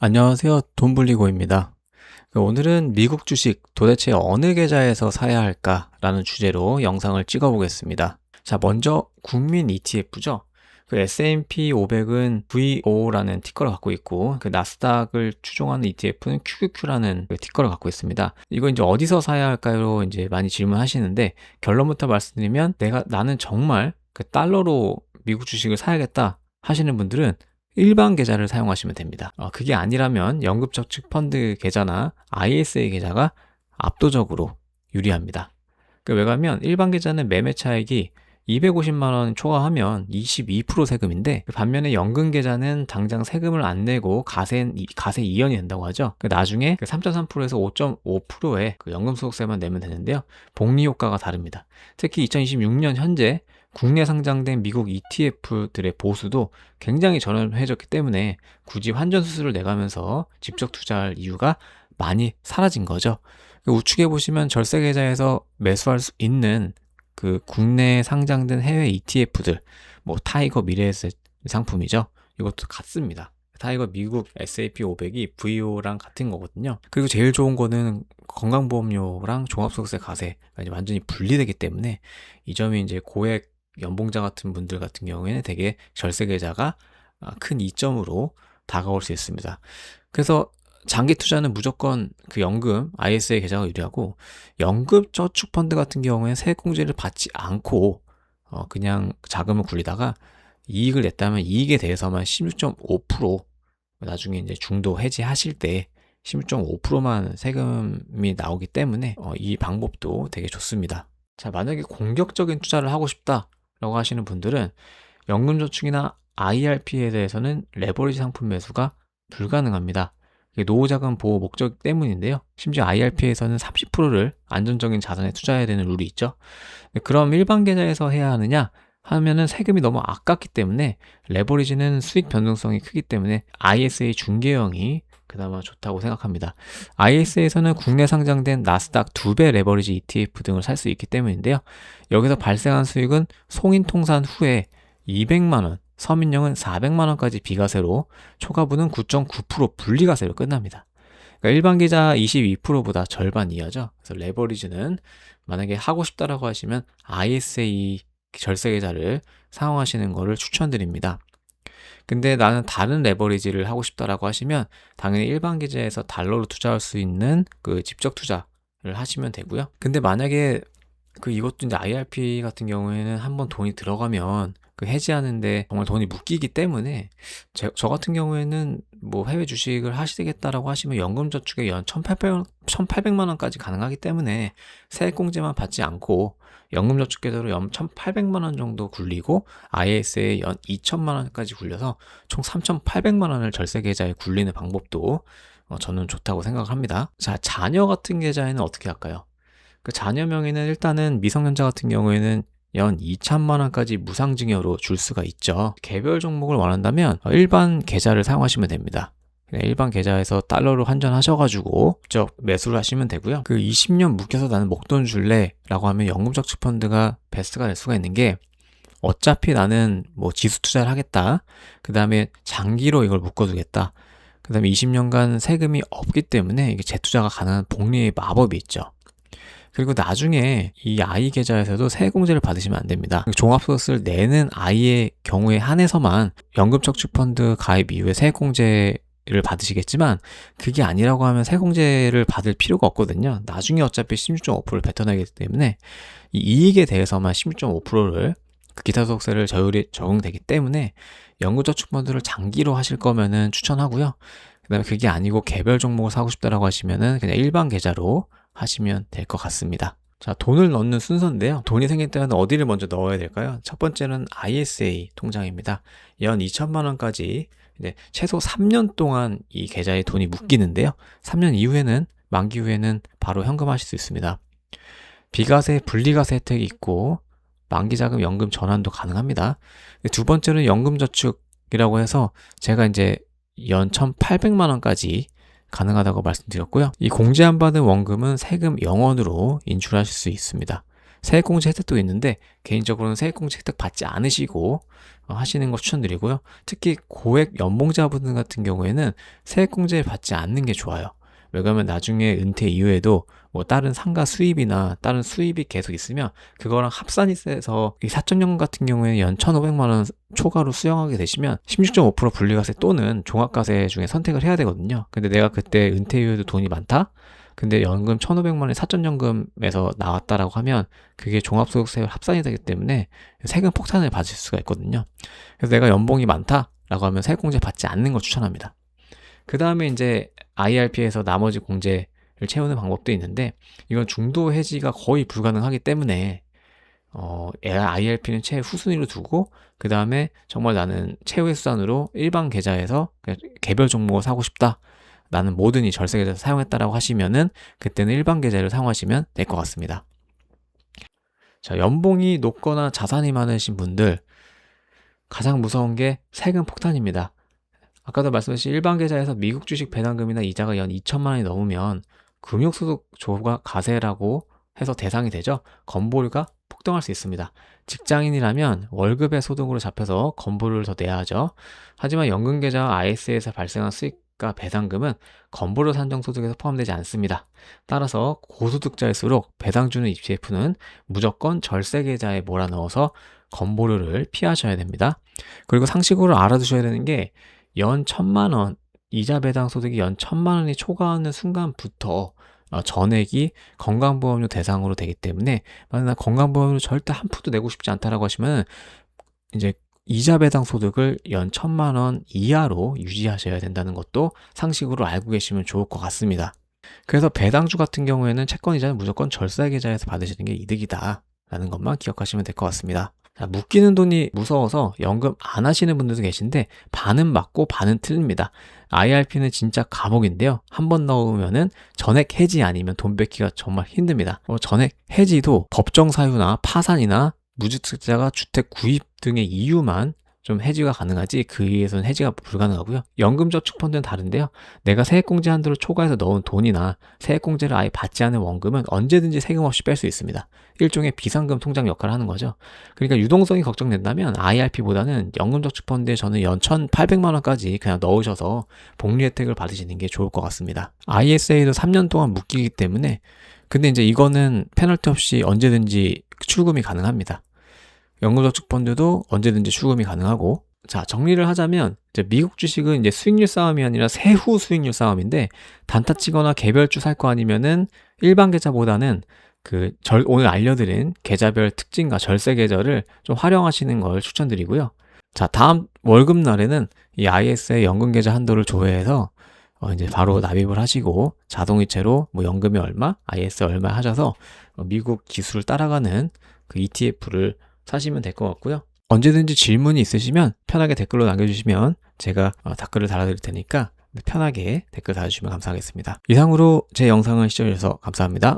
안녕하세요. 돈블리고입니다. 오늘은 미국 주식 도대체 어느 계좌에서 사야 할까라는 주제로 영상을 찍어 보겠습니다. 자, 먼저 국민 ETF죠. S&P 500은 VO라는 티커를 갖고 있고, 나스닥을 추종하는 ETF는 QQQ라는 티커를 갖고 있습니다. 이거 이제 어디서 사야 할까요? 이제 많이 질문하시는데, 결론부터 말씀드리면, 나는 정말 달러로 미국 주식을 사야겠다 하시는 분들은 일반 계좌를 사용하시면 됩니다. 그게 아니라면 연금저축펀드 계좌나 ISA 계좌가 압도적으로 유리합니다. 왜 가면 일반 계좌는 매매 차익이 250만 원 초과하면 22% 세금인데, 반면에 연금 계좌는 당장 세금을 안 내고 가세 이연이 된다고 하죠. 나중에 3.3%에서 5.5%의 연금소득세만 내면 되는데요. 복리 효과가 다릅니다. 특히 2026년 현재 국내 상장된 미국 ETF들의 보수도 굉장히 저렴해졌기 때문에 굳이 환전 수수료를 내가면서 직접 투자할 이유가 많이 사라진 거죠. 우측에 보시면 절세 계좌에서 매수할 수 있는 국내에 상장된 해외 ETF들, 타이거 미래에셋 상품이죠. 이것도 같습니다. 타이거 미국 S&P 500이 VO랑 같은 거거든요. 그리고 제일 좋은 거는 건강보험료랑 종합소득세 과세가 이제 완전히 분리되기 때문에 이 점이 이제 고액 연봉자 같은 분들 같은 경우에는 되게 절세 계좌가 큰 이점으로 다가올 수 있습니다. 그래서 장기 투자는 무조건 연금, ISA 계좌가 유리하고, 연금저축펀드 같은 경우에는 세액공제를 받지 않고 그냥 자금을 굴리다가 이익을 냈다면 이익에 대해서만 16.5%, 나중에 이제 중도 해지하실 때 16.5%만 세금이 나오기 때문에 이 방법도 되게 좋습니다. 자, 만약에 공격적인 투자를 하고 싶다라고 하시는 분들은 연금저축이나 IRP에 대해서는 레버리지 상품 매수가 불가능합니다. 노후자금 보호 목적 때문인데요. 심지어 IRP에서는 30%를 안전적인 자산에 투자해야 되는 룰이 있죠. 그럼 일반 계좌에서 해야 하느냐 하면은 세금이 너무 아깝기 때문에, 레버리지는 수익 변동성이 크기 때문에 ISA 중개형이 그나마 좋다고 생각합니다. ISA에서는 국내 상장된 나스닥 2배 레버리지 ETF 등을 살 수 있기 때문인데요. 여기서 발생한 수익은 송인통산 후에 200만원, 서민령은 400만원까지 비과세로, 초과분은 9.9% 분리과세로 끝납니다. 그러니까 일반 계좌 22%보다 절반 이하죠. 그래서 레버리지는 만약에 하고 싶다라고 하시면 ISA 절세 계좌를 사용하시는 것을 추천드립니다. 근데 나는 다른 레버리지를 하고 싶다라고 하시면 당연히 일반 계좌에서 달러로 투자할 수 있는 직접 투자를 하시면 되고요. 근데 만약에 이것도 이제 IRP 같은 경우에는 한번 돈이 들어가면 해지하는데 정말 돈이 묶이기 때문에, 저 같은 경우에는 해외 주식을 하시겠다라고 하시면 연금저축에 연 1,800만 원까지 가능하기 때문에 세액공제만 받지 않고 연금저축 계좌로 연 1,800만 원 정도 굴리고 ISA에 연 2,000만 원까지 굴려서 총 3,800만 원을 절세 계좌에 굴리는 방법도 저는 좋다고 생각합니다. 자, 자녀 같은 계좌에는 어떻게 할까요? 자녀 명의는 일단은 미성년자 같은 경우에는 연 2천만 원까지 무상증여로 줄 수가 있죠. 개별 종목을 원한다면 일반 계좌를 사용하시면 됩니다. 그냥 일반 계좌에서 달러로 환전하셔가지고 직접 매수를 하시면 되고요. 20년 묶여서 나는 목돈 줄래 라고 하면 연금저축펀드가 베스트가 될 수가 있는 게, 어차피 나는 지수 투자를 하겠다, 그 다음에 장기로 이걸 묶어두겠다, 그 다음에 20년간 세금이 없기 때문에 이게 재투자가 가능한 복리의 마법이 있죠. 그리고 나중에 이 아이 계좌에서도 세액공제를 받으시면 안 됩니다. 종합소득세를 내는 아이의 경우에 한해서만 연금저축펀드 가입 이후에 세액공제를 받으시겠지만, 그게 아니라고 하면 세액공제를 받을 필요가 없거든요. 나중에 어차피 16.5%를 뱉어내기 때문에 이 이익에 대해서만 16.5%를 기타소득세를 저율이 적용되기 때문에 연금저축펀드를 장기로 하실 거면은 추천하고요. 그 다음에 그게 아니고 개별 종목을 사고 싶다라고 하시면은 그냥 일반 계좌로 하시면 될 것 같습니다. 자, 돈을 넣는 순서인데요. 돈이 생길 때는 어디를 먼저 넣어야 될까요? 첫 번째는 ISA 통장입니다. 연 2천만 원까지 최소 3년 동안 이 계좌에 돈이 묶이는데요. 3년 이후에는, 만기 후에는 바로 현금하실 수 있습니다. 비과세, 분리과세 혜택이 있고 만기자금 연금 전환도 가능합니다. 두 번째는 연금저축이라고 해서 제가 이제 연 1,800만 원까지 가능하다고 말씀드렸고요. 이 공제 안 받은 원금은 세금 0원으로 인출하실 수 있습니다. 세액공제 혜택도 있는데 개인적으로는 세액공제 혜택 받지 않으시고 하시는 거 추천드리고요. 특히 고액 연봉자분들 같은 경우에는 세액공제 받지 않는 게 좋아요. 왜냐하면 나중에 은퇴 이후에도 뭐 다른 상가 수입이나 다른 수입이 계속 있으면 그거랑 합산이 돼서 이 사적연금 같은 경우에는 연 1,500만 원 초과로 수령하게 되시면 16.5% 분리과세 또는 종합과세 중에 선택을 해야 되거든요. 근데 내가 그때 은퇴 이후에도 돈이 많다? 근데 연금 1,500만 원이 사적연금에서 나왔다라고 하면 그게 종합소득세와 합산이 되기 때문에 세금 폭탄을 받을 수가 있거든요. 그래서 내가 연봉이 많다라고 하면 세액공제 받지 않는 걸 추천합니다. 그 다음에 이제 IRP에서 나머지 공제를 채우는 방법도 있는데 이건 중도 해지가 거의 불가능하기 때문에 IRP는 최후 후순위로 두고 그 다음에 정말 나는 최후의 수단으로 일반 계좌에서 개별 종목을 사고 싶다. 나는 모든 이 절세 계좌를 사용했다라고 하시면은 그때는 일반 계좌를 사용하시면 될 것 같습니다. 자, 연봉이 높거나 자산이 많으신 분들 가장 무서운 게 세금 폭탄입니다. 아까도 말씀하신 일반 계좌에서 미국 주식 배당금이나 이자가 연 2천만 원이 넘으면 금융소득 조가 과세라고 해서 대상이 되죠. 건보료가 폭등할 수 있습니다. 직장인이라면 월급의 소득으로 잡혀서 건보료를 더 내야 하죠. 하지만 연금계좌와 IS에서 발생한 수익과 배당금은 건보료 산정 소득에서 포함되지 않습니다. 따라서 고소득자일수록 배당 주는 ETF는 무조건 절세 계좌에 몰아넣어서 건보료를 피하셔야 됩니다. 그리고 상식으로 알아두셔야 되는 게 연 1,000만 원, 이자 배당 소득이 연 1,000만 원이 초과하는 순간부터 전액이 건강보험료 대상으로 되기 때문에 만약 건강보험료 절대 한 푼도 내고 싶지 않다라고 하시면 이제 이자 배당 소득을 연 1,000만 원 이하로 유지하셔야 된다는 것도 상식으로 알고 계시면 좋을 것 같습니다. 그래서 배당주 같은 경우에는 채권 이자는 무조건 절세 계좌에서 받으시는 게 이득이다 라는 것만 기억하시면 될 것 같습니다. 자, 묶이는 돈이 무서워서 연금 안 하시는 분들도 계신데 반은 맞고 반은 틀립니다. IRP는 진짜 감옥인데요. 한번 넣으면은 전액 해지 아니면 돈 뺏기가 정말 힘듭니다. 전액 해지도 법정 사유나 파산이나 무주택자가 주택 구입 등의 이유만 좀 해지가 가능하지 그 이외에서는 해지가 불가능하고요. 연금저축펀드는 다른데요. 내가 세액공제 한도를 초과해서 넣은 돈이나 세액공제를 아예 받지 않은 원금은 언제든지 세금 없이 뺄 수 있습니다. 일종의 비상금 통장 역할을 하는 거죠. 그러니까 유동성이 걱정된다면 IRP보다는 연금저축펀드에 저는 연 1,800만 원까지 그냥 넣으셔서 복리 혜택을 받으시는 게 좋을 것 같습니다. ISA도 3년 동안 묶이기 때문에 근데 이제 이거는 페널티 없이 언제든지 출금이 가능합니다. 연금저축펀드도 언제든지 출금이 가능하고 자 정리를 하자면 이제 미국 주식은 이제 수익률 싸움이 아니라 세후 수익률 싸움인데 단타 치거나 개별주 살 거 아니면은 일반 계좌보다는 오늘 알려드린 계좌별 특징과 절세 계좌를 좀 활용하시는 걸 추천드리고요. 자 다음 월급날에는 이 IS의 연금 계좌 한도를 조회해서 이제 바로 납입을 하시고 자동이체로 뭐 연금이 얼마, IS 얼마 하셔서 미국 기술을 따라가는 그 ETF를 사시면 될 것 같고요. 언제든지 질문이 있으시면 편하게 댓글로 남겨주시면 제가 댓글을 달아드릴 테니까 편하게 댓글 달아주시면 감사하겠습니다. 이상으로 제 영상을 시청해주셔서 감사합니다.